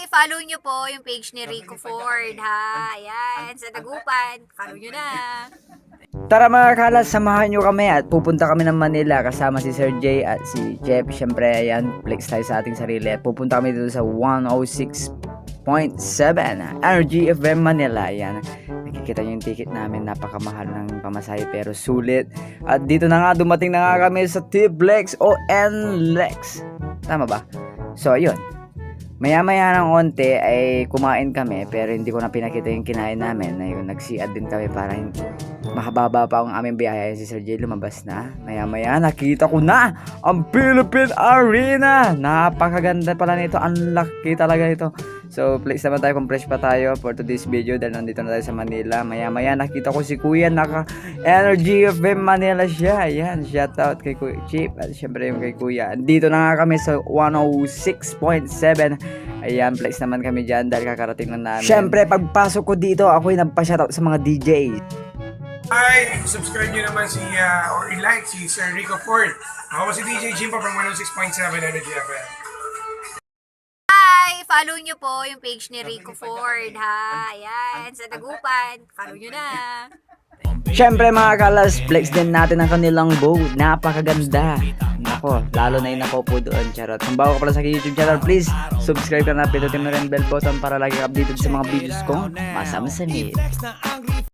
Follow nyo po yung page ni Rico Ford, ha? Ayan, sa Dagupan. Follow nyo na. Tara mga kalas, samahan nyo kami at pupunta kami ng Manila kasama si Sir J at si Jeff. Siyempre, ayan, flex tayo sa ating sarili at pupunta kami dito sa 106.7 Energy FM Manila. Ayan, nakikita nyo yung ticket namin, napakamahal ng pamasahe pero sulit. At dito na nga, dumating na nga kami sa T-Flex o N-Lex. Tama ba? So, ayun. Maya-maya ng onte ay kumain kami pero hindi ko na pinakita yung kinain namin. Ayun, nagsiad din kami para makababa pa ang aming biyahe. Si Sir J lumabas na. Maya-maya nakita ko na ang Philippine Arena. Napakaganda pala nito. Ang laki talaga nito. So please naman tayo kung fresh pa tayo for today's video dahil nandito na tayo sa Manila. Maya-maya nakita ko si Kuya naka Energy FM Manila siya. Ayan, shout out kay Kuya Chip at syempre yung kay Kuya. Dito na nga kami sa 106.7. Ayan, please naman kami dyan dahil kakarating na namin. Syempre pagpasok ko dito ako'y nagpa-shoutout sa mga DJ. Hi! Subscribe nyo naman si, or i-like si Sir Rico Ford. Ako si DJ Jimpa from 106.7 Energy FM. Hi! Follow nyo po yung page ni Rico Ford, ha? Ayan, sa Dagupan. Follow nyo na. Syempre mga kalas, flex din natin ang kanilang boat. Napakaganda. Nako, lalo na yung napopo doon. Charot. Kung bago ka pala sa YouTube channel, please subscribe ka na. Pindutin mo rin bell button para lagi updated sa mga videos ko. Masama sa